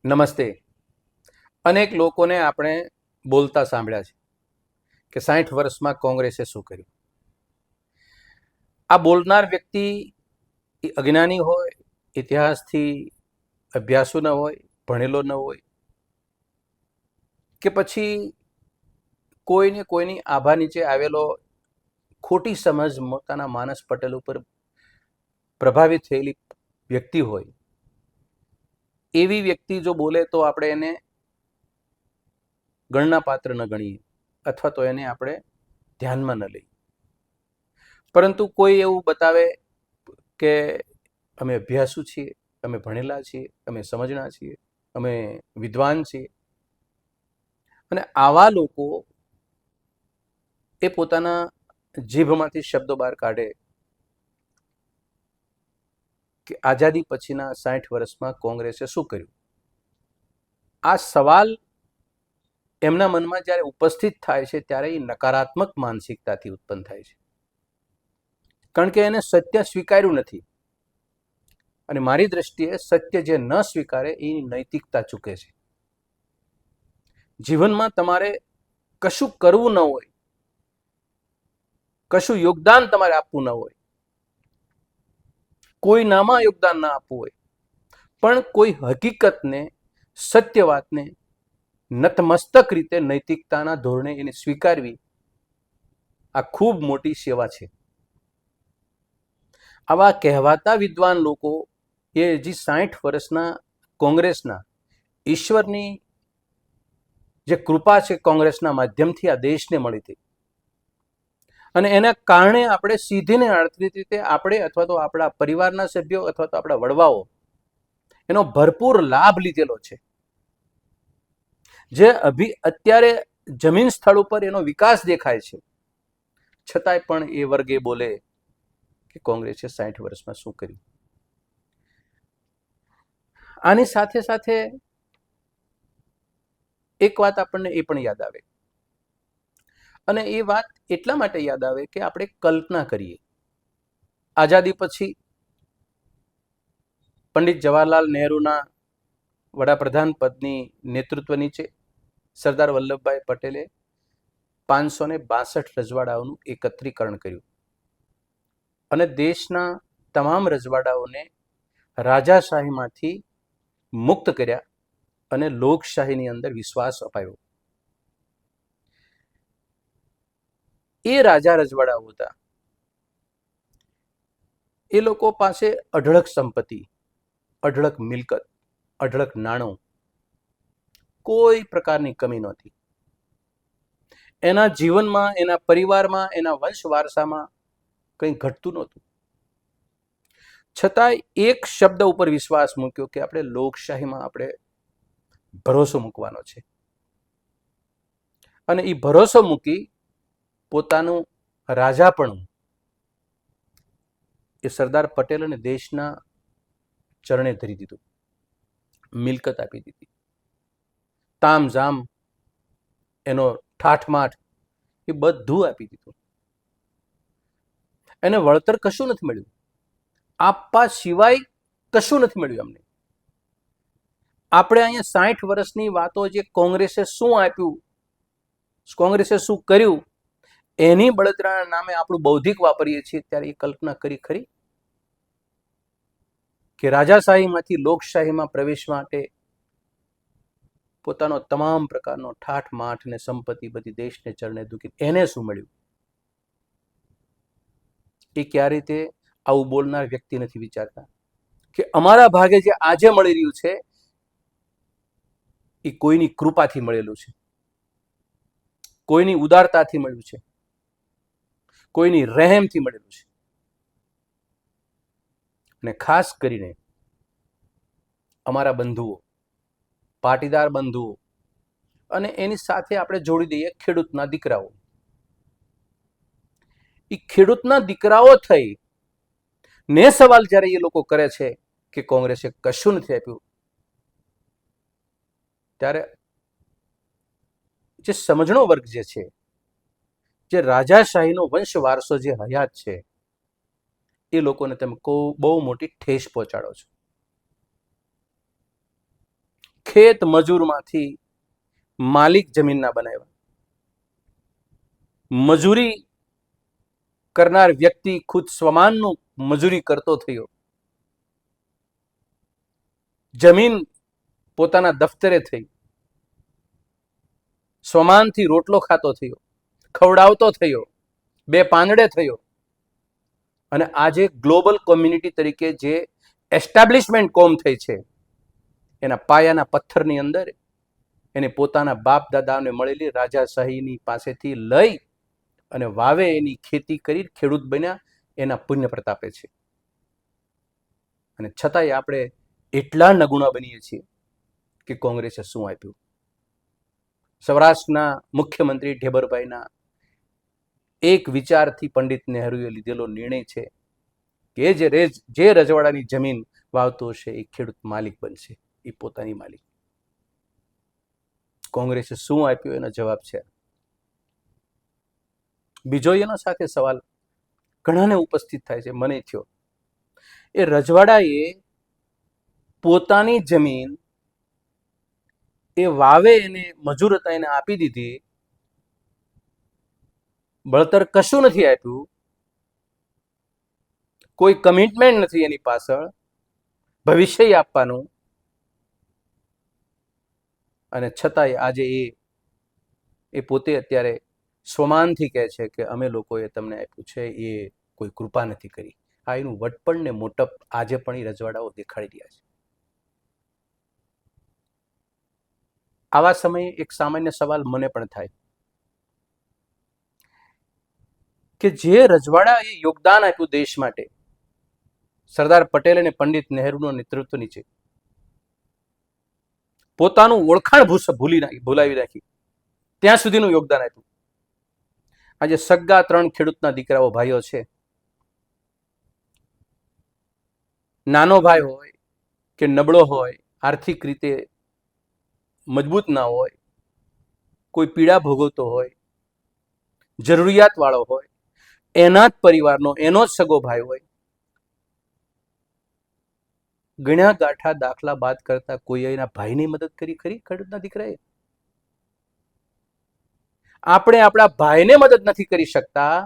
નમસ્તે. અનેક લોકોને આપણે બોલતા સાંભળ્યા છે કે 60 વર્ષમાં કોંગ્રેસે શું કર્યું. આ બોલનાર વ્યક્તિ અજ્ઞાની હોય, ઇતિહાસથી અભ્યાસુ ન હોય, ભણેલો ન હોય, કે પછી કોઈને કોઈની આભા નીચે આવેલો ખોટી સમજ પોતાના માનસ પટેલ ઉપર પ્રભાવિત થયેલી વ્યક્તિ હોય. એવી વ્યક્તિ જો બોલે તો આપણે એને ગણના પાત્ર ન ગણીએ અથવા તો એને આપણે ધ્યાનમાં ન લઈએ. પરંતુ કોઈ એવું બતાવે કે અમે અભ્યાસુ છીએ, અમે ભણેલા છીએ, અમે સમજણા છીએ, અમે વિદ્વાન છીએ, અને આવા લોકો એ પોતાના જીભમાંથી શબ્દો બહાર કાઢે કે આઝાદી પછીના 60 વર્ષમાં કોંગ્રેસે શું કર્યું. આ સવાલ એમના મનમાં જ્યારે ઉપસ્થિત થાય છે ત્યારે એ નકારાત્મક માનસિકતાથી ઉત્પન્ન થાય છે, કારણ કે એને સત્ય સ્વીકાર્યું નથી. અને મારી દ્રષ્ટિએ સત્ય જે ન સ્વીકારે એની નૈતિકતા ચૂકે છે. જીવનમાં તમારે કશું કરવું ન હોય, કશું યોગદાન તમારે આપવું ન હોય, કોઈ નામાં યોગદાન ના આપવું હોય, પણ કોઈ હકીકતને, સત્ય વાતને નતમસ્તક રીતે નૈતિકતાના ધોરણે એને સ્વીકારવી, આ ખૂબ મોટી સેવા છે. આવા કહેવાતા વિદ્વાન લોકો એ હજી 60 વર્ષના કોંગ્રેસના ઈશ્વરની જે કૃપા છે કોંગ્રેસના માધ્યમથી આ દેશને મળી હતી, અને એના કારણે આપણે સીધી ને આડતી રીતે આપણે અથવા તો આપણા પરિવારના સભ્યો અથવા તો આપણા વડવાઓ એનો ભરપૂર લાભ લીધેલો છે. જે અત્યારે જમીન સ્થળ ઉપર એનો વિકાસ દેખાય છે, છતાંય પણ એ વર્ગે બોલે કે કોંગ્રેસે 60 વર્ષમાં શું કર્યું. આની સાથે સાથે એક વાત આપણને એ પણ યાદ આવે, અને એ વાત એટલા માટે યાદ આવે કે આપણે કલ્પના કરીએ. આઝાદી પછી પંડિત જવાહરલાલ નહેરુના વડાપ્રધાન પદની નેતૃત્વ નીચે સરદાર વલ્લભભાઈ પટેલે 562 રજવાડાઓનું એકત્રીકરણ કર્યું અને દેશના તમામ રજવાડાઓને રાજાશાહીમાંથી મુક્ત કર્યા અને લોકશાહીની અંદર વિશ્વાસ અપાયો. એ રાજા રજવાડાઓ હતા, એ લોકો પાસે અઢળક સંપત્તિ, અઢળક મિલકત, અઢળક નાણું, કોઈ પ્રકારની કમી નહોતી. એના જીવનમાં, એના પરિવારમાં, એના વંશ વારસામાં કંઈ ઘટતું નહોતું. છતાંય એક શબ્દ ઉપર વિશ્વાસ મૂક્યો કે આપણે લોકશાહીમાં આપણે ભરોસો મૂકવાનો છે, અને એ ભરોસો મૂકી પોતાનું રાજાપણું એ સરદાર પટેલ અને દેશના ચરણે ધરી દીધું. મિલકત આપી દીધી, તામઝામ, એનો ઠાઠમાઠ એ બધું આપી દીધું. એને વળતર કશું નથી મળ્યું, આપવા સિવાય કશું નથી મળ્યું અમને. આપણે અહીંયા 60 વર્ષની વાતો જે કોંગ્રેસે શું આપ્યું, કોંગ્રેસે શું કર્યું, એની બળતરાના નામે આપણું બૌદ્ધિક વાપરીએ છીએ, ત્યારે એ કલ્પના કરી ખરી કે રાજાશાહીમાંથી લોકશાહીમાં પ્રવેશ માટે પોતાનો તમામ પ્રકારનો ઠાઠ માઠ ને સંપત્તિ બધી દેશને ચરણે દુખી, એને શું મળ્યું? એ ક્યારે રીતે આવું બોલનાર વ્યક્તિ નથી વિચારતા કે અમારા ભાગે જે આજે મળી રહ્યું છે એ કોઈની કૃપાથી મળેલું છે, કોઈની ઉદારતાથી મળ્યું છે, કોઈની રહેમથી મળેલું છે. અને ખાસ કરીને અમારા બંધુઓ, પાટીદાર બંધુઓ, અને એની સાથે આપણે જોડી દઈએ ખેડૂતના દીકરાઓ. એ ખેડૂતના દીકરાઓ થઈ ને સવાલ જ્યારે એ લોકો કરે છે કે કોંગ્રેસે કશું નથી આપ્યું, ત્યારે જે સમજણો વર્ગ જે છે, જે રાજાશાહીનો વંશ વારસો જે હયાત છે, એ લોકોને તમે બહુ મોટી ઠેસ પહોંચાડો છો. ખેત મજૂરમાંથી માલિક જમીનના બનાવ્યા. મજૂરી કરનાર વ્યક્તિ ખુદ સ્વમાનનું મજૂરી કરતો થયો. જમીન પોતાના દફતરે થઈ. સ્વમાનથી રોટલો ખાતો થયો, ખવડાવતો થયો, બે પાંદડે થયો. અને આજે ગ્લોબલ કોમ્યુનિટી તરીકે જે એસ્ટાબ્લિશમેન્ટ કોમ થઈ છે, એના પાયાના પથ્થરની અંદર એને પોતાના બાપ દાદાને મળેલી રાજાશાહીની પાસેથી લઈ અને વાવે એની ખેતી કરી ખેડૂત બન્યા, એના પુણ્ય પ્રતાપે છે. અને છતાંય આપણે એટલા નગુણા બનીએ છીએ કે કોંગ્રેસે શું આપ્યું. સૌરાષ્ટ્રના મુખ્યમંત્રી ઢેબરભાઈના એક વિચારથી પંડિત નહેરુએ લીધેલો નિર્ણય છે કે જે રજવાડાની જમીન વાવતો હશે એ ખેડૂત માલિક બનશે, એ પોતાની માલિક. કોંગ્રેસે શું આપ્યું એનો જવાબ છે. બીજો એનો સાથે સવાલ ઘણાને ઉપસ્થિત થાય છે, મને થયો. એ રજવાડાએ પોતાની જમીન એ વાવે એને મજૂર હતા એને આપી દીધી, બળતર કશું નથી આપ્યું, કોઈ કમિટમેન્ટ નથી એની પાછળ ભવિષ્ય આપવાનું, અને છતાંય આજે એ પોતે અત્યારે સ્વમાનથી કહે છે કે અમે લોકોએ તમને આપ્યું છે એ કોઈ કૃપા નથી કરી. આ એનું વટપણ ને મોટપ આજે પણ એ રજવાડાઓ દેખાડી રહ્યા છે. આવા સમયે એક સામાન્ય સવાલ મને પણ થાય કે જે રજવાડાએ યોગદાન આપ્યું દેશ માટે, સરદાર પટેલ અને પંડિત નહેરુનું નેતૃત્વ નીચે પોતાનું ઓળખાણ ભૂલાવી નાખી, ત્યાં સુધીનું યોગદાન આપ્યું. આજે સગા 3 ખેડૂતના દીકરાઓ ભાઈઓ છે. નાનો ભાઈ હોય કે નબળો હોય, આર્થિક રીતે મજબૂત ના હોય, કોઈ પીડા ભોગવતો હોય, જરૂરિયાત વાળો હોય, એના જ પરિવારનો એનો જ સગો ભાઈ હોય, ગણ્યા ગાંઠા દાખલા બાદ કરતા કોઈ એના ભાઈની મદદ કરી ખરી ખેડૂતના દીકરાએ? આપણે આપણા ભાઈને મદદ નથી કરી શકતા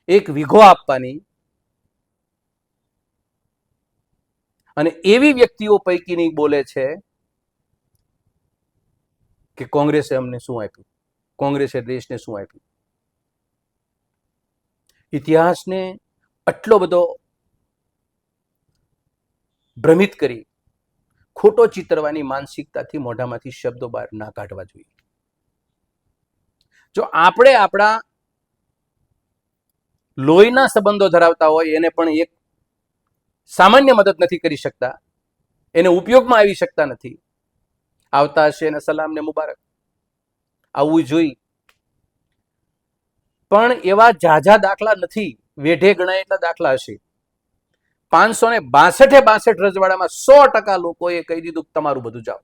એક વીઘો આપવાની, અને એવી વ્યક્તિઓ પૈકીની બોલે છે કે કોંગ્રેસે અમને શું આપ્યું, કોંગ્રેસે દેશને શું આપ્યું. ઇતિહાસને આટલો બધો ભ્રમિત કરી ખોટો ચિતરવાની માનસિકતાથી મોઢામાંથી શબ્દો બહાર ના કાઢવા જોઈએ. જો આપણે આપણા લોહીના સંબંધો ધરાવતા હોય એને પણ એક સામાન્ય મદદ નથી કરી શકતા, એને ઉપયોગમાં આવી શકતા નથી, આવતા હશે એને સલામ ને મુબારક, આવવું જોઈએ. પણ એવા ઝાઝા દાખલા નથી, વેઢે ગણાય એટલા દાખલા હશે. 562 રજવાડામાં 100% લોકોએ કહી દીધું તમારું બધું જાઓ,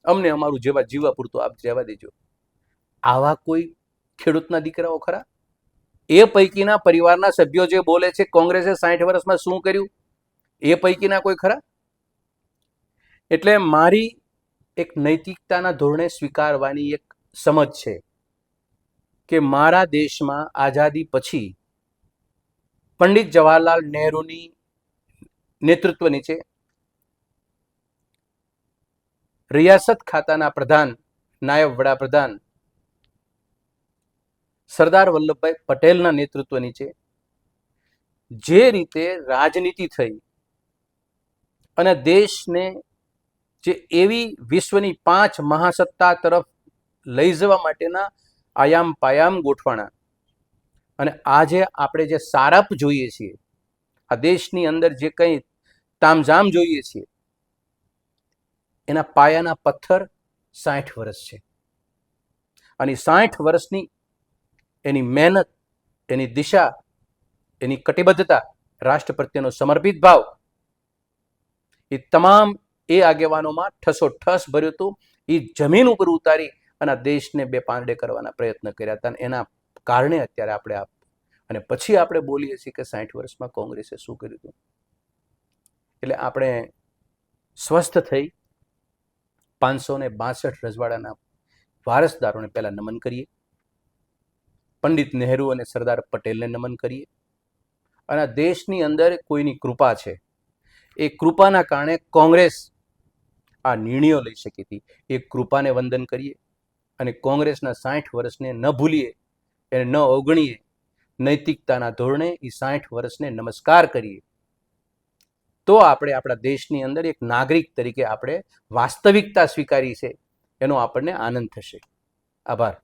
અમને અમારું જેવા જીવા પૂરતું આપ જવા દેજો. આવા કોઈ ખેડૂતના દીકરાઓ ખરા? એ પૈકીના પરિવારના સભ્યો જે બોલે છે કોંગ્રેસે 60 વર્ષમાં શું કર્યું, એ પૈકીના કોઈ ખરા? એટલે મારી એક નૈતિકતાના ધોરણે સ્વીકારવાની એક સમજ છે કે મારા દેશમાં આઝાદી પછી પંડિત જવાહરલાલ નહેરુની નેતૃત્વ નીચે રિયાસત ખાતાના પ્રધાન, નાયબ વડાપ્રધાન સરદાર વલ્લભભાઈ પટેલના નેતૃત્વ નીચે જે રીતે રાજનીતિ થઈ અને દેશને જે એવી વિશ્વની 5 મહાસત્તા તરફ લઈ જવા માટેના આયામ પાયામ ગોઠવાણા, અને આજે આપણે જે સારપ જોઈએ છીએ, આ દેશની અંદર જે કંઈ તામઝામ જોઈએ છીએ, એના પાયાના પથ્થર 60 વર્ષ છે. અને 60 વર્ષની એની મહેનત, એની દિશા, એની કટિબદ્ધતા, રાષ્ટ્ર પ્રત્યેનો સમર્પિત ભાવ, એ તમામ એ આગેવાનોમાં ઠસોઠસ ભર્યું હતું. એ જમીન ઉપર ઉતારી અને દેશને બે પાંદડે કરવાના પ્રયત્ન કર્યા હતા. એના કારણે અત્યારે આપણે અને પછી આપણે બોલીએ છીએ કે 60 વર્ષમાં કોંગ્રેસે શું કર્યું હતું. એટલે આપણે સ્વસ્થ થઈ 562 રજવાડાના વારસદારોને પહેલાં નમન કરીએ, પંડિત નહેરુ અને સરદાર પટેલને નમન કરીએ. અને દેશની અંદર કોઈની કૃપા છે, એ કૃપાના કારણે કોંગ્રેસ આ નિર્ણયો લઈ શકી હતી. એ કૃપાને વંદન કરીએ અને કોંગ્રેસના 60 વર્ષને ન ભૂલીએ, એને ન અવગણીએ, નૈતિકતાના ધોરણે એ 60 વર્ષને નમસ્કાર કરીએ. તો આપણે આપણા દેશની અંદર એક નાગરિક તરીકે આપણે વાસ્તવિકતા સ્વીકારી છે એનો આપણને આનંદ થશે. આભાર.